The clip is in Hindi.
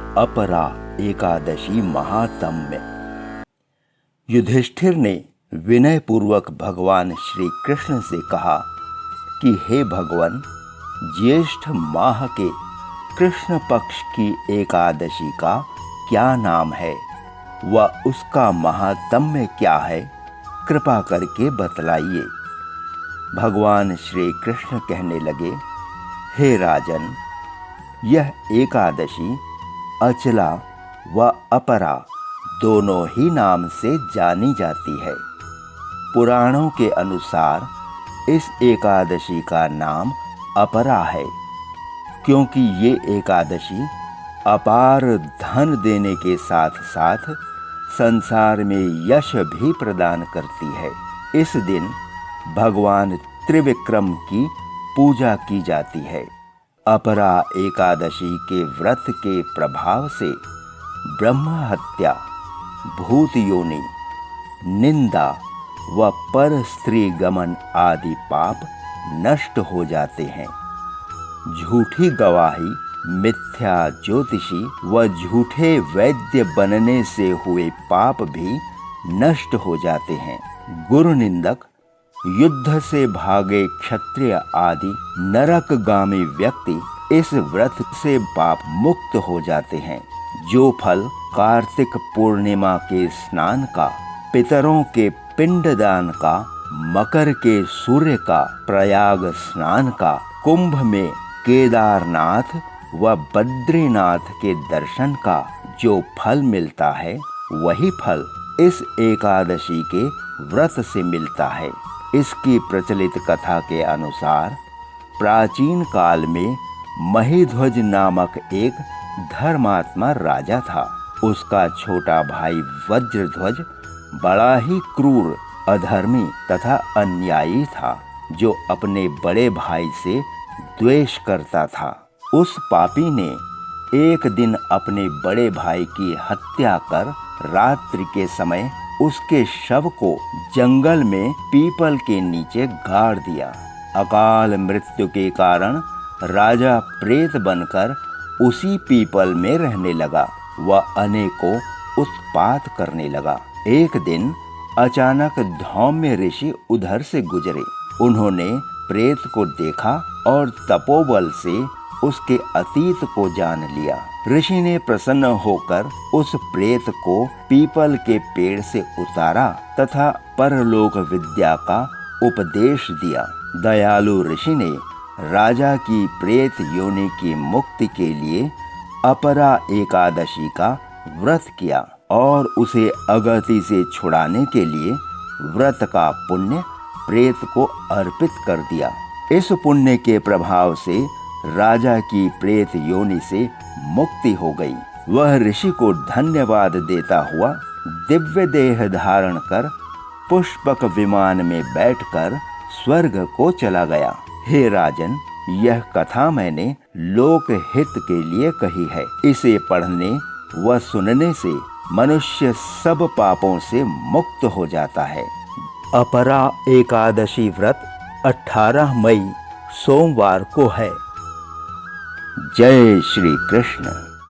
अपरा एकादशी महात्म्य। युधिष्ठिर ने विनयपूर्वक भगवान श्री कृष्ण से कहा कि हे भगवान, ज्येष्ठ माह के कृष्ण पक्ष की एकादशी का क्या नाम है व उसका महात्म्य क्या है, कृपा करके बतलाइए। भगवान श्री कृष्ण कहने लगे, हे राजन, यह एकादशी अचला व अपरा दोनों ही नाम से जानी जाती है। पुराणों के अनुसार इस एकादशी का नाम अपरा है, क्योंकि ये एकादशी अपार धन देने के साथ साथ संसार में यश भी प्रदान करती है। इस दिन भगवान त्रिविक्रम की पूजा की जाती है। अपरा एकादशी के व्रत के प्रभाव से ब्रह्म हत्या, भूत योनि, निंदा व पर स्त्री गमन आदि पाप नष्ट हो जाते हैं। झूठी गवाही, मिथ्या ज्योतिषी व झूठे वैद्य बनने से हुए पाप भी नष्ट हो जाते हैं। गुरु निंदक, युद्ध से भागे क्षत्रिय आदि नरकगामी व्यक्ति इस व्रत से पाप मुक्त हो जाते हैं। जो फल कार्तिक पूर्णिमा के स्नान का, पितरों के पिंडदान का, मकर के सूर्य का, प्रयाग स्नान का, कुंभ में केदारनाथ व बद्रीनाथ के दर्शन का जो फल मिलता है, वही फल इस एकादशी के व्रत से मिलता है। इसकी प्रचलित कथा के अनुसार प्राचीन काल में महीध्वज नामक एक धर्मात्मा राजा था। उसका छोटा भाई वज्रध्वज बड़ा ही क्रूर, अधर्मी तथा अन्यायी था, जो अपने बड़े भाई से द्वेष करता था। उस पापी ने एक दिन अपने बड़े भाई की हत्या कर रात्रि के समय उसके शव को जंगल में पीपल के नीचे गाड़ दिया। अकाल मृत्यु के कारण राजा प्रेत बनकर उसी पीपल में रहने लगा व अनेकों उत्पात करने लगा। एक दिन अचानक धौम्य ऋषि उधर से गुजरे। उन्होंने प्रेत को देखा और तपोबल से उसके अतीत को जान लिया। ऋषि ने प्रसन्न होकर उस प्रेत को पीपल के पेड़ से उतारा तथा परलोक विद्या का उपदेश दिया। दयालु ऋषि ने राजा की प्रेत योनि की मुक्ति के लिए अपरा एकादशी का व्रत किया और उसे अगति से छुड़ाने के लिए व्रत का पुण्य प्रेत को अर्पित कर दिया। इस पुण्य के प्रभाव से राजा की प्रेत योनि से मुक्ति हो गई। वह ऋषि को धन्यवाद देता हुआ दिव्य देह धारण कर पुष्पक विमान में बैठकर स्वर्ग को चला गया। हे राजन, यह कथा मैंने लोक हित के लिए कही है। इसे पढ़ने व सुनने से मनुष्य सब पापों से मुक्त हो जाता है। अपरा एकादशी व्रत 18 मई सोमवार को है। जय श्री कृष्ण।